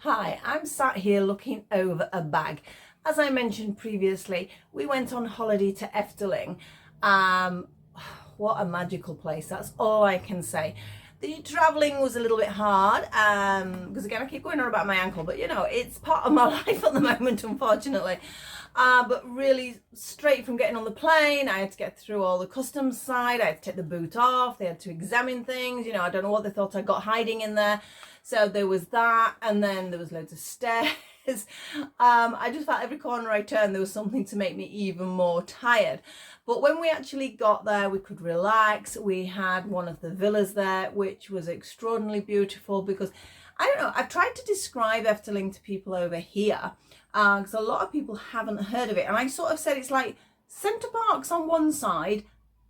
Hi, I'm sat here looking over a bag. As I mentioned previously, we went on holiday to Efteling. Um, what a magical place, that's all I can say. The travelling was a little bit hard because again I keep going on about my ankle, but you know, it's part of my life at the moment, unfortunately. But really, straight from getting on the plane, I had to get through all the customs side. I had to take the boot off. They had to examine things. You know, I don't know what they thought I got hiding in there. So there was that, and then there was loads of stairs. I just felt every corner I turned there was something to make me even more tired. But when we actually got there, we could relax. We had one of the villas there, which was extraordinarily beautiful because I don't know, I've tried to describe Efteling to people over here because a lot of people haven't heard of it. And I sort of said it's like Centre Parks on one side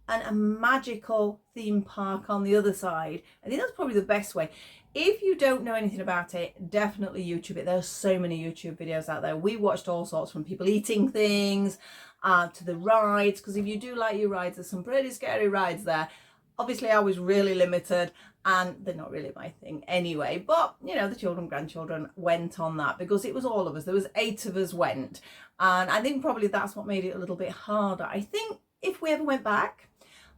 and a magical theme park on the other side. I think that's probably the best way. If you don't know anything about it, definitely YouTube it. There's so many YouTube videos out there. We watched all sorts, from people eating things to the rides, because if you do like your rides, there's some pretty scary rides there. Obviously, I was really limited and they're not really my thing anyway. But, you know, the children, grandchildren went on that because it was all of us. There was 8 of us went. And I think probably that's what made it a little bit harder. I think if we ever went back,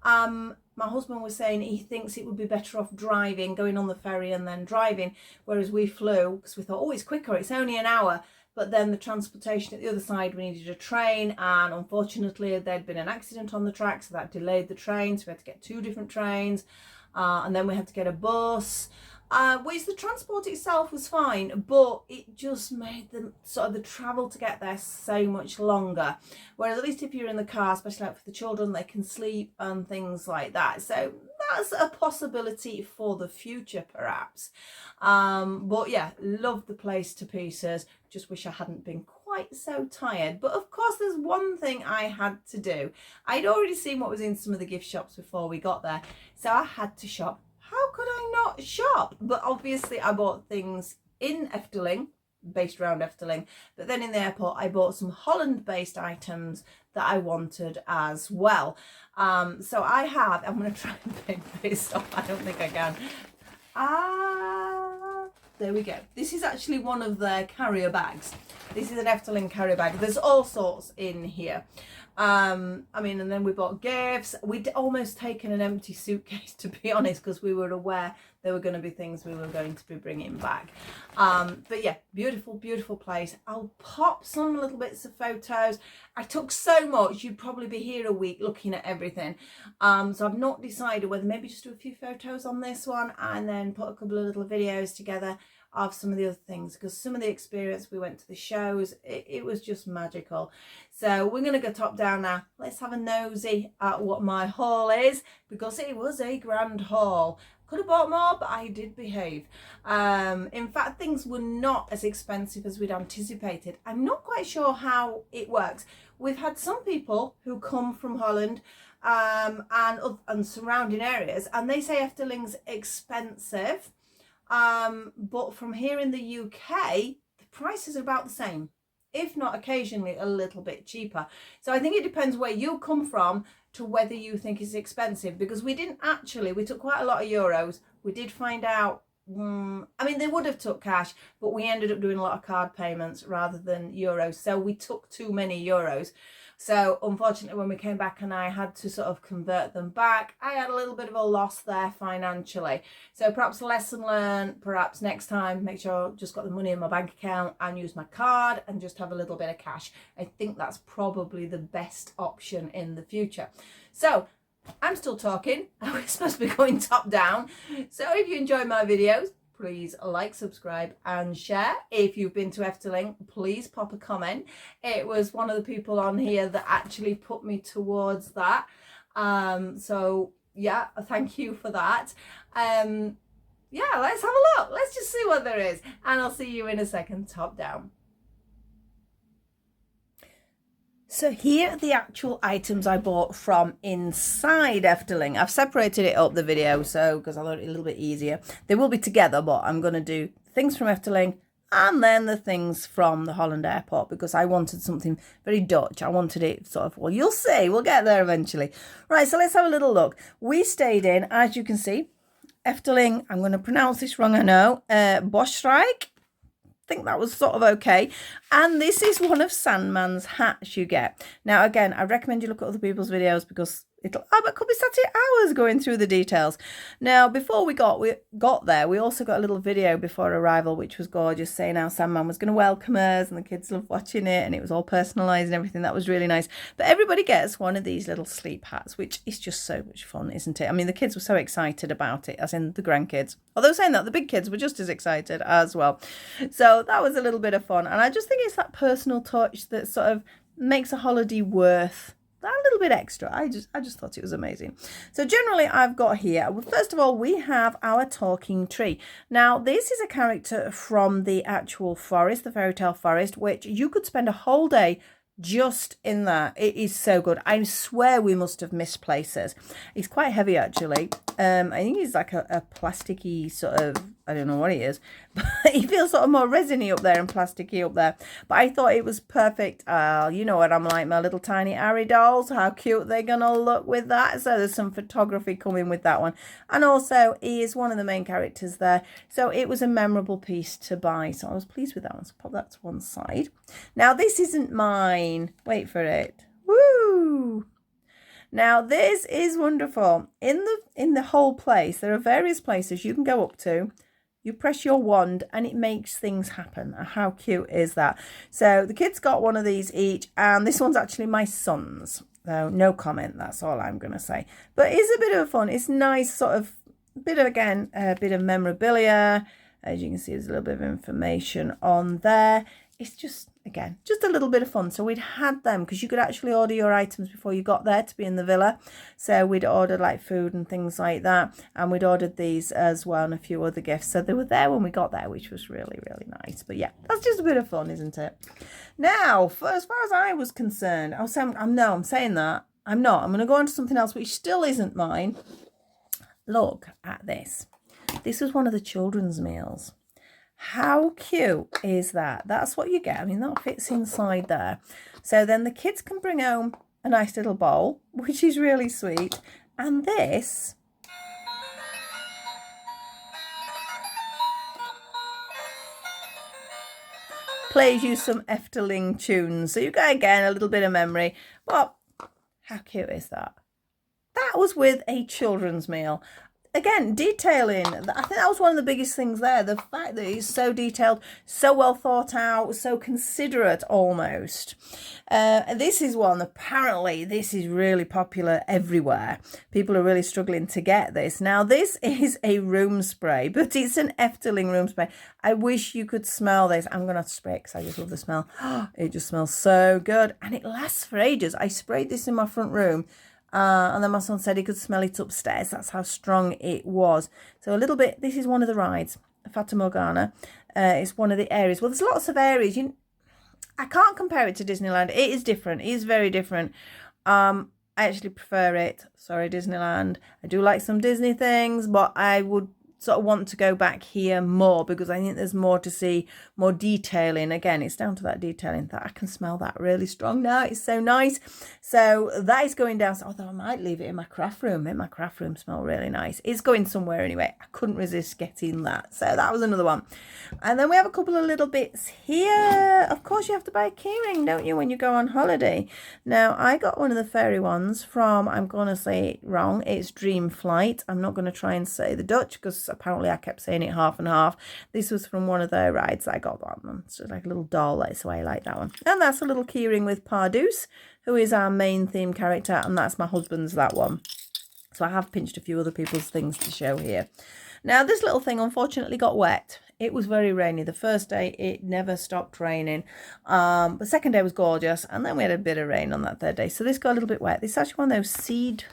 my husband was saying he thinks it would be better off driving, going on the ferry and then driving, whereas we flew because we thought, oh, it's quicker, it's only an hour. But then the transportation at the other side, we needed a train, and unfortunately there'd been an accident on the track, so that delayed the train, so we had to get 2 different trains, and then we had to get a bus. Which the transport itself was fine, but it just made the sort of the travel to get there so much longer. Whereas at least if you're in the car, especially like for the children, they can sleep and things like that. So that's a possibility for the future, perhaps. But yeah, loved the place to pieces. Just wish I hadn't been quite so tired. But of course, there's one thing I had to do. I'd already seen what was in some of the gift shops before we got there, so I had to shop. How could I not shop? But obviously I bought things in Efteling, based around Efteling, but then in the airport I bought some Holland based items that I wanted as well. So I'm going to try and pick this up. I don't think I can. There we go. This is actually one of their carrier bags. This is an Efteling carrier bag. There's all sorts in here. And then we bought gifts. We'd almost taken an empty suitcase, to be honest, because we were aware there were going to be things we were going to be bringing back. But yeah, beautiful, beautiful place. I'll pop some little bits of photos. I took so much, you'd probably be here a week looking at everything. So I've not decided whether maybe just do a few photos on this one and then put a couple of little videos together of some of the other things, because some of the experience, we went to the shows, it was just magical. So we're going to go top down now. Let's have a nosy at what my haul is, because it was a grand haul. Could have bought more, but I did behave. In fact, things were not as expensive as we'd anticipated. I'm not quite sure how it works. We've had some people who come from Holland and surrounding areas, and they say Efteling's expensive. But from here in the UK, the prices are about the same, if not occasionally a little bit cheaper. So I think it depends where you come from to whether you think it's expensive, because we took quite a lot of euros. We did find out, they would have took cash, but we ended up doing a lot of card payments rather than euros. So we took too many euros. So unfortunately, when we came back and I had to sort of convert them back, I had a little bit of a loss there financially. So perhaps a lesson learned, perhaps next time, make sure I've just got the money in my bank account and use my card and just have a little bit of cash. I think that's probably the best option in the future. So I'm still talking. We're supposed to be going top down. So if you enjoy my videos, please like, subscribe and share. If you've been to Efteling, please pop a comment. It was one of the people on here that actually put me towards that. So yeah, thank you for that. Yeah, let's have a look. Let's just see what there is. And I'll see you in a second, top down. So here are the actual items I bought from inside Efteling. I've separated it up, the video, because I thought it a little bit easier. They will be together, but I'm going to do things from Efteling and then the things from the Holland airport, because I wanted something very Dutch. I wanted it sort of, well, you'll see. We'll get there eventually. Right, so let's have a little look. We stayed in, as you can see, Efteling. I'm going to pronounce this wrong, I know. Bosrijk. think that was sort of okay. And this is one of Sandman's hats you get. Now, again, I recommend you look at other people's videos because I could be sat here hours going through the details. Now, before we got there, we also got a little video before arrival, which was gorgeous, saying how Sandman was going to welcome us, and the kids loved watching it, and it was all personalised and everything. That was really nice. But everybody gets one of these little sleep hats, which is just so much fun, isn't it? I mean, the kids were so excited about it, as in the grandkids. Although saying that, the big kids were just as excited as well. So that was a little bit of fun, and I just think it's that personal touch that sort of makes a holiday worth that little bit extra. I just thought it was amazing. So generally I've got here, first of all, we have our talking tree. Now this is a character from the actual forest, the fairy tale forest, which you could spend a whole day just in that. It is so good. I swear we must have missed places. He's quite heavy actually. I think he's like a plasticky sort of, I don't know what he is, but he feels sort of more resiny up there and plasticky up there. But I thought it was perfect. You know what I'm like, my little tiny Ari dolls, how cute they're gonna look with that. So there's some photography coming with that one. And also he is one of the main characters there. So it was a memorable piece to buy. So I was pleased with that one. So pop that to one side. Now this isn't mine. Wait for it. Woo! Now this is wonderful. In the whole place, there are various places you can go up to. You press your wand and it makes things happen. How cute is that? So the kids got one of these each, and this one's actually my son's. So no comment, that's all I'm going to say. But it's a bit of fun. It's nice, sort of, a bit of memorabilia. As you can see, there's a little bit of information on there. It's just, again, just a little bit of fun. So we'd had them because you could actually order your items before you got there to be in the villa. So we'd ordered like food and things like that. And we'd ordered these as well and a few other gifts. So they were there when we got there, which was really, really nice. But yeah, that's just a bit of fun, isn't it? Now, as far as I was concerned, I'm saying that. I'm not. I'm going to go on to something else, which still isn't mine. Look at this. This was one of the children's meals. How cute is that? That's what you get. I mean, that fits inside there. So then the kids can bring home a nice little bowl, which is really sweet. And this plays you some Efteling tunes. So you get, again, a little bit of memory. But how cute is that? That was with a children's meal. Again, detailing, I think that was one of the biggest things there. The fact that it's so detailed, so well thought out, so considerate almost. This is one, apparently, this is really popular everywhere. People are really struggling to get this. Now, this is a room spray, but it's an Efteling room spray. I wish you could smell this. I'm going to have to spray it because I just love the smell. It just smells so good. And it lasts for ages. I sprayed this in my front room. And then my son said he could smell it upstairs. That's how strong it was. So a little bit, this is one of the rides, Fata Morgana. It's one of the areas. Well, there's lots of areas. I can't compare it to Disneyland. It is different. It is very different. I actually prefer it. Sorry, Disneyland. I do like some Disney things, but I would sort of want to go back here more because I think there's more to see, more detailing. Again, it's down to that detailing that I can smell that really strong now. It's so nice. So that is going down. Although I might leave it in my craft room. Make my craft room smell really nice. It's going somewhere anyway. I couldn't resist getting that. So that was another one. And then we have a couple of little bits here. Of course, you have to buy a keyring, don't you, when you go on holiday? Now, I got one of the fairy ones from, I'm going to say it wrong, it's Dream Flight. I'm not going to try and say the Dutch because apparently I kept saying it half and half. This was from one of their rides. I got that one. It's just like a little doll. That's why I like that one. And that's a little keyring with Pardoos, who is our main theme character. And that's my husband's, that one. So I have pinched a few other people's things to show here. Now, this little thing unfortunately got wet. It was very rainy. The first day, it never stopped raining. The second day was gorgeous. And then we had a bit of rain on that third day. So this got a little bit wet. This is actually one of those seed,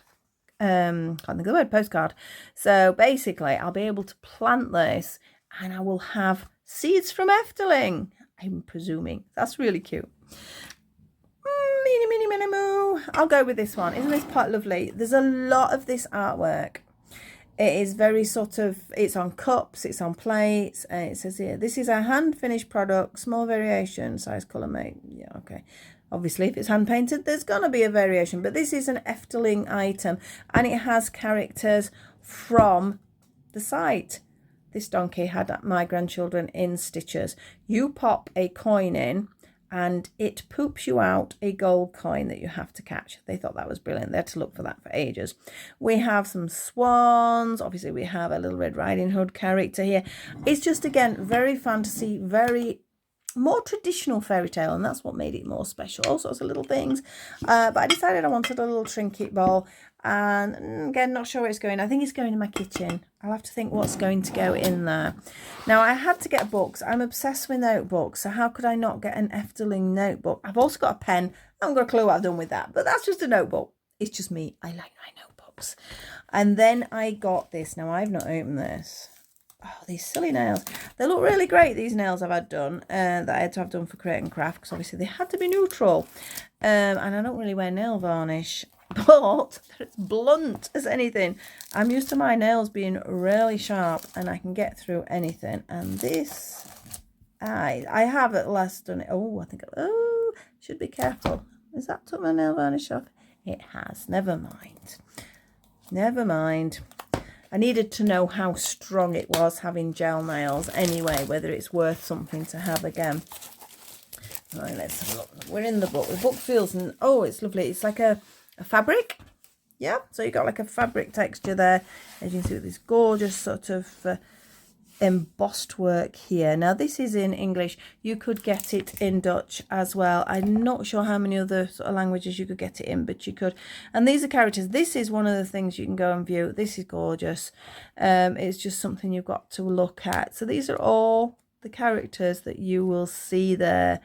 can't think of the word, postcard. So basically, I'll be able to plant this and I will have seeds from Efteling, I'm presuming. That's really cute. Mini, mini, moo. I'll go with this one. Isn't this quite lovely? There's a lot of this artwork. It is very sort of, it's on cups, it's on plates, and it says here, this is a hand-finished product, small variation, size, colour, mate. Yeah, okay. Obviously, if it's hand-painted, there's going to be a variation, but this is an Efteling item, and it has characters from the site. this donkey had my grandchildren in stitches. You pop a coin in and it poops you out a gold coin that you have to catch. They thought that was brilliant. They had to look for that for ages. We have some swans. Obviously, we have a Little Red Riding Hood character here. It's just, again, very fantasy, very more traditional fairy tale, and that's what made it more special. All sorts of little things. But I decided I wanted a little trinket ball. And again, not sure where it's going. I think it's going in my kitchen. I'll have to think what's going to go in there. Now, I had to get books. I'm obsessed with notebooks. So how could I not get an Efteling notebook? I've also got a pen. I haven't got a clue what I've done with that. But that's just a notebook. It's just me. I like my notebooks. And then I got this. Now, I've not opened this. Oh, these silly nails. They look really great, these nails I've had done. That I had to have done for Create and Craft. Because obviously they had to be neutral. And I don't really wear nail varnish. But they're as blunt as anything. I'm used to my nails being really sharp and I can get through anything. And this, I have at last done it. Oh, I think, oh, should be careful. Has that took my nail varnish off? It has. Never mind. Never mind. I needed to know how strong it was having gel nails anyway, whether it's worth something to have again. Right, let's have a look. We're in the book. The book feels, oh, it's lovely. It's like a fabric. Yeah, so you got like a fabric texture there, as you can see, with this gorgeous sort of embossed work here. Now this is in English. You could get it in Dutch as well. I'm not sure how many other sort of languages you could get it in, but you could. And these are characters. This is one of the things you can go and view. This is gorgeous. It's just something you've got to look at. So these are all the characters that you will see there.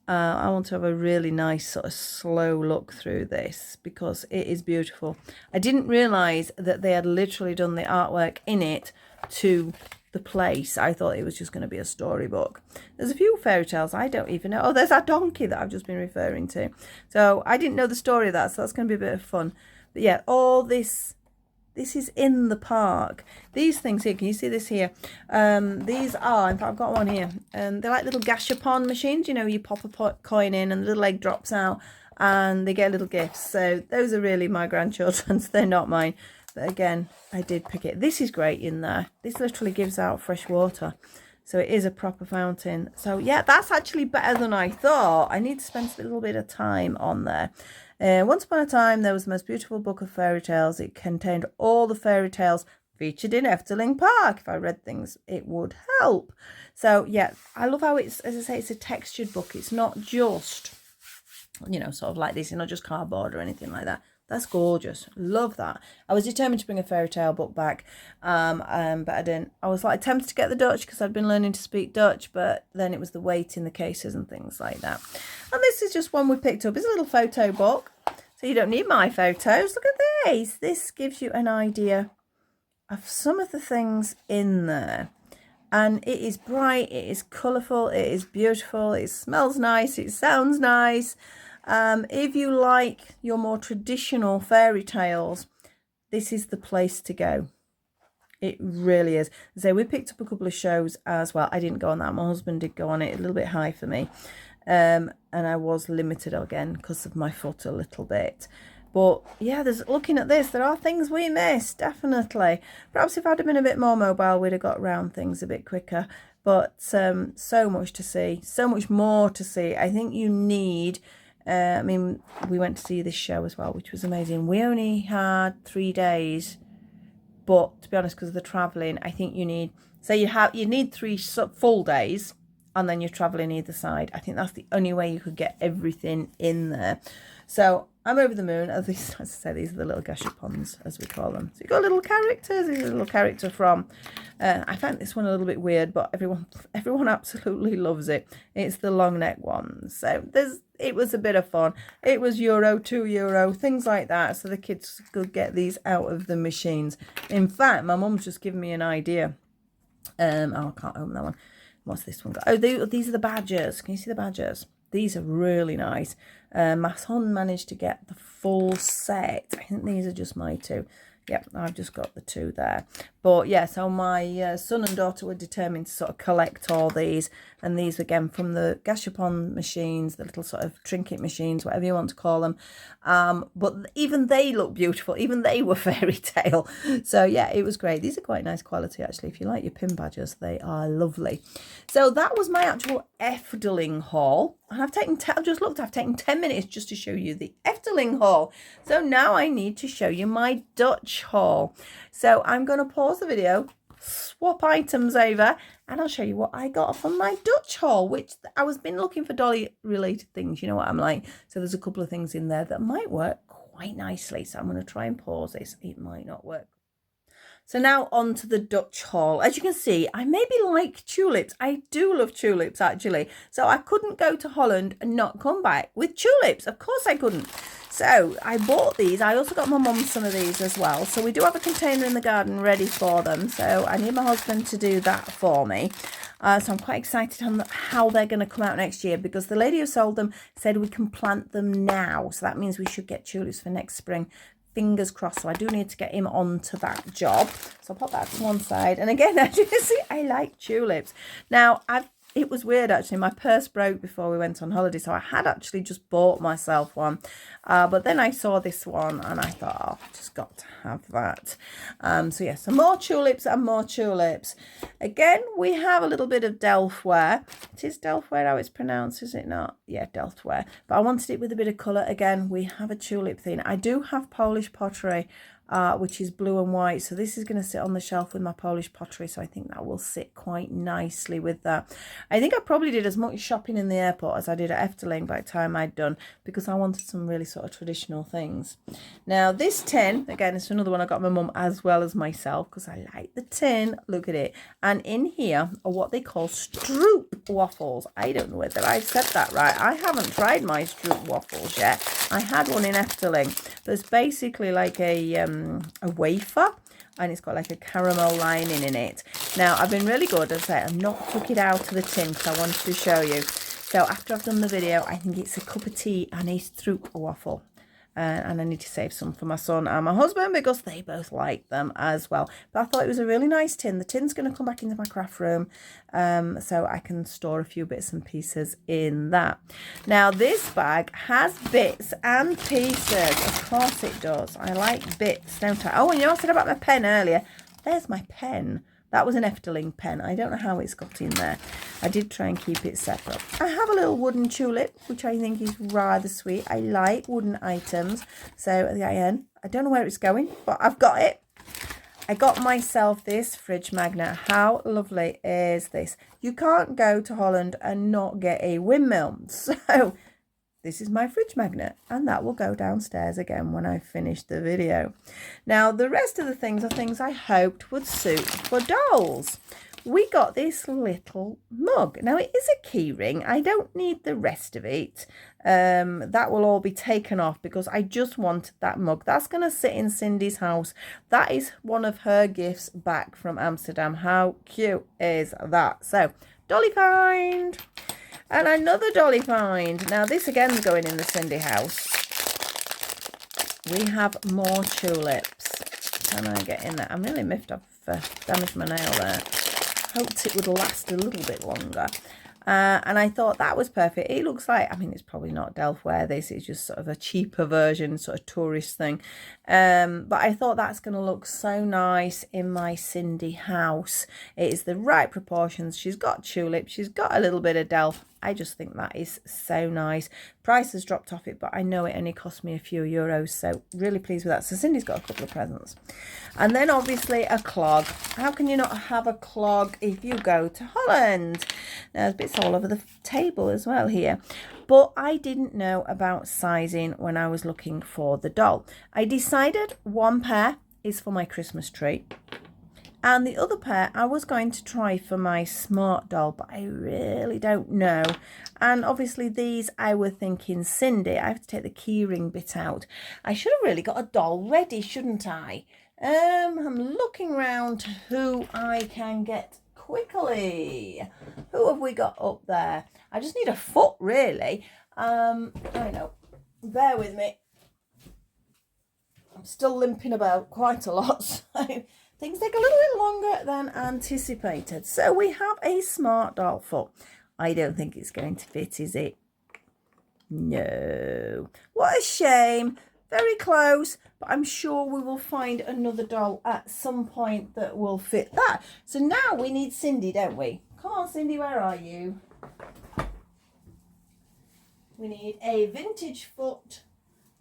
I want to have a really nice sort of slow look through this because it is beautiful. I didn't realise that they had literally done the artwork in it to the place. I thought it was just going to be a storybook. There's a few fairy tales I don't even know. Oh, there's that donkey that I've just been referring to. So I didn't know the story of that, so that's going to be a bit of fun. But yeah, all this is in the park. These things here, can you see this here? These are, in fact, I've got one here. They're like little gashapon machines. You know, you pop a coin in and the little egg drops out and they get little gifts. So those are really my grandchildren's. They're not mine. But again, I did pick it. This is great in there. This literally gives out fresh water. So it is a proper fountain. So yeah, that's actually better than I thought. I need to spend a little bit of time on there. Once upon a time, there was the most beautiful book of fairy tales. It contained all the fairy tales featured in Efteling Park. If I read things, it would help. So yeah, I love how it's, as I say, it's a textured book. It's not just, you know, sort of like this, not just cardboard or anything like that. That's gorgeous. Love that. I was determined to bring a fairy tale book back, but I didn't. I was like tempted to get the Dutch because I'd been learning to speak Dutch, but then it was the weight in the cases and things like that. And this is just one we picked up. It's a little photo book, so you don't need my photos. Look at these. This gives you an idea of some of the things in there. And it is bright, it is colourful, it is beautiful, it smells nice, it sounds nice. If you like your more traditional fairy tales, this is the place to go. It really is. So we picked up a couple of shows as well. I didn't go on that. My husband did go on it. A little bit high for me. And I was limited again because of my foot a little bit. But yeah, looking at this, there are things we missed, definitely. Perhaps if I'd have been a bit more mobile, we'd have got around things a bit quicker. But so much to see, so much more to see. I think you need... I mean, we went to see this show as well, which was amazing. We only had 3 days, but to be honest, because of the travelling, I think you need, say you need 3 full days, and then you're travelling either side. I think that's the only way you could get everything in there. So I'm over the moon. As I say, these are the little gashapons, as we call them. So you've got little characters. This is a little character from, I found this one a little bit weird, but everyone absolutely loves it. It's the long neck one. So it was a bit of fun. It was €1, €2, things like that. So the kids could get these out of the machines. In fact, my mum's just given me an idea. Oh, I can't open that one. What's this one got? Oh, these are the badgers. Can you see the badgers? These are really nice. My son managed to get the full set. I think these are just my 2. Yep, I've just got the 2 there. But yeah, so my son and daughter were determined to sort of collect all these. And these again from the gashapon machines, the little sort of trinket machines, whatever you want to call them. But even they look beautiful. Even they were fairy tale. So yeah, it was great. These are quite nice quality actually. If you like your pin badges, they are lovely. So that was my actual Efteling haul. And I've taken 10 minutes just to show you the Efteling haul. So now I need to show you my Dutch haul. So I'm going to pause the video, swap items over, and I'll show you what I got from my Dutch haul, which I was been looking for dolly related things. You know what I'm like. So there's a couple of things in there that might work quite nicely. So I'm going to try and pause this. It might not work. So now on to the Dutch haul. As you can see, I maybe like tulips. I do love tulips, actually. So I couldn't go to Holland and not come back with tulips. Of course I couldn't. So I bought these. I also got my mum some of these as well. So we do have a container in the garden ready for them. So I need my husband to do that for me. So I'm quite excited on how they're going to come out next year, because the lady who sold them said we can plant them now. So that means we should get tulips for next spring. Fingers crossed. So I do need to get him onto that job. So I'll put that to one side. And again, as you can see, I like tulips. Now, it was weird actually. My purse broke before we went on holiday, so I had actually just bought myself one. But then I saw this one and I thought, oh, I've just got to have that. So yeah, so more tulips and more tulips. Again, we have a little bit of Delftware. It is Delftware how it's pronounced, is it not? Yeah, Delftware. But I wanted it with a bit of colour. Again, we have a tulip theme. I do have Polish pottery, which is blue and white. So this is going to sit on the shelf with my Polish pottery. So I think that will sit quite nicely with that. I think I probably did as much shopping in the airport as I did at Efteling by the time I'd done, because I wanted some really sort of traditional things. Now this tin, again, it's another one I got my mum as well as myself, because I like the tin. Look at it. And in here are what they call stroop waffles. I don't know whether I've said that right. I haven't tried my stroop waffles yet. I had one in Efteling. There's basically like a wafer, and it's got like a caramel lining in it. Now I've been really good, as I say, I've not took it out of the tin because I wanted to show you. So after I've done the video, I think it's a cup of tea and a stroop waffle. And I need to save some for my son and my husband, because they both like them as well. But I thought it was a really nice tin. The tin's going to come back into my craft room, so I can store a few bits and pieces in that. Now this bag has bits and pieces. Of course it does. I like bits, don't I? Oh, and you know I said about my pen earlier. There's my pen. That was an Efteling pen. I don't know how it's got in there. I did try and keep it separate. I have a little wooden tulip, which I think is rather sweet. I like wooden items. So again, I don't know where it's going, but I've got it. I got myself this fridge magnet. How lovely is this? You can't go to Holland and not get a windmill. So this is my fridge magnet, and that will go downstairs again when I finish the video. Now, the rest of the things are things I hoped would suit for dolls. We got this little mug. Now, it is a key ring. I don't need the rest of it. That will all be taken off because I just wanted that mug. That's going to sit in Cindy's house. That is one of her gifts back from Amsterdam. How cute is that? So, dolly find. And another dolly find. Now this again is going in the Cindy house. We have more tulips. Can I get in there? I'm really miffed. I've damaged my nail there. Hoped it would last a little bit longer. And I thought that was perfect. It looks like, I mean, it's probably not Delftware. This is just sort of a cheaper version, sort of tourist thing. But I thought that's going to look so nice in my Cindy house. It is the right proportions. She's got tulips. She's got a little bit of Delft. I just think that is so nice. Price has dropped off it, but I know it only cost me a few euros. So really pleased with that. So Cindy's got a couple of presents. And then obviously a clog. How can you not have a clog if you go to Holland? Now, there's bits all over the table as well here. But I didn't know about sizing when I was looking for the doll. I decided one pair is for my Christmas tree. And the other pair I was going to try for my smart doll, but I really don't know. And obviously these I were thinking Cindy. I have to take the keyring bit out. I should have really got a doll ready, shouldn't I? I'm looking around who I can get quickly. Who have we got up there? I just need a foot, really. I know. Bear with me. still limping about quite a lot. So things take a little bit longer than anticipated. So we have a smart doll foot. I don't think it's going to fit, is it? No. What a shame. Very close, but I'm sure we will find another doll at some point that will fit that. So now we need Cindy, don't we? Come on, Cindy, where are you? We need a vintage foot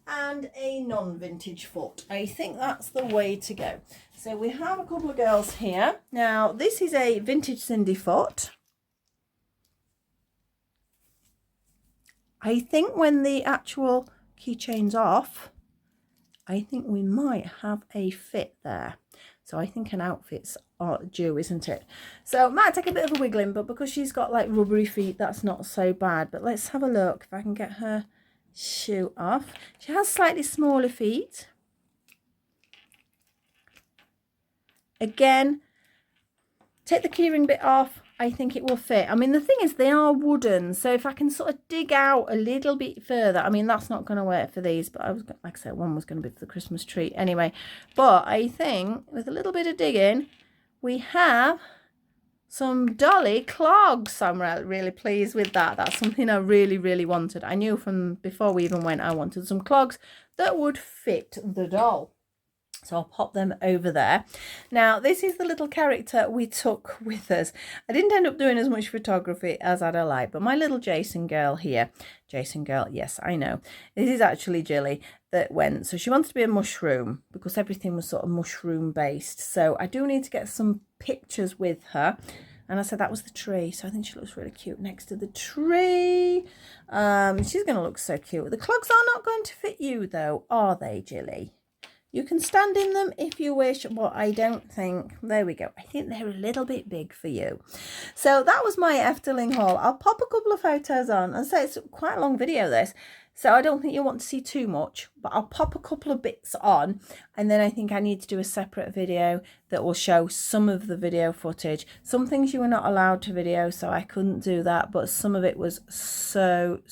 and a non-vintage foot. I think that's the way to go. So we have a couple of girls here. Now, this is a vintage Cindy foot. I think when the actual keychain's off, I think we might have a fit there. So I think an outfit's due, isn't it? So it might take a bit of a wiggling, but because she's got like rubbery feet, that's not so bad. But let's have a look if I can get her shoe off. She has slightly smaller feet. Again, take the keyring bit off. I think it will fit. I mean, the thing is, they are wooden, so if I can sort of dig out a little bit further, I mean, that's not going to work for these, but I was, like I said, one was going to be for the Christmas tree anyway. But I think with a little bit of digging, we have some dolly clogs. I'm really pleased with that. That's something I really, really wanted. I knew from before we even went, I wanted some clogs that would fit the doll. So I'll pop them over there. Now, this is the little character we took with us. I didn't end up doing as much photography as I'd like, but my little Jason girl here, Jason girl, yes, I know. This is actually Jilly that went. So she wants to be a mushroom because everything was sort of mushroom based. So I do need to get some pictures with her. And I said that was the tree. So I think she looks really cute next to the tree. She's going to look so cute. The clogs are not going to fit you though, are they, Jilly? You can stand in them if you wish, but I don't think, there we go. I think they're a little bit big for you. So that was my Efteling haul. I'll pop a couple of photos on and say it's quite a long video this. So I don't think you'll want to see too much, but I'll pop a couple of bits on. And then I think I need to do a separate video that will show some of the video footage. Some things you were not allowed to video, so I couldn't do that. But some of it was so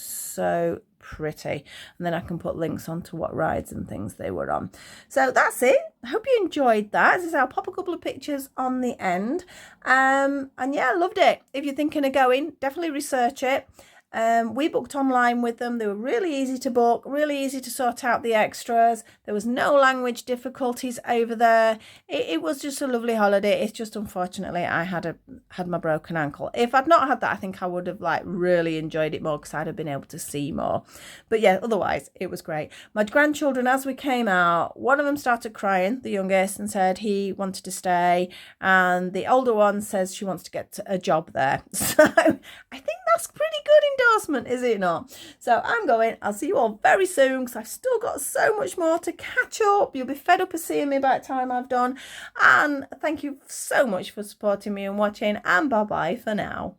pretty, and then I can put links onto what rides and things they were on. So that's it. I hope you enjoyed that. As I say, I'll pop a couple of pictures on the end. And yeah, I loved it. If you're thinking of going, definitely research it. We booked online with them. They were really easy to book, really easy to sort out the extras. There was no language difficulties over there. It was just a lovely holiday. It's just unfortunately I had my broken ankle. If I'd not had that, I think I would have like really enjoyed it more because I'd have been able to see more. But yeah, otherwise it was great. My grandchildren, as we came out, one of them started crying, the youngest, and said he wanted to stay, and the older one says she wants to get a job there. So I think that's pretty good endorsement, is it not? So I'm going. I'll see you all very soon because I've still got so much more to catch up. You'll be fed up of seeing me by the time I've done. And thank you so much for supporting me and watching, and bye bye for now.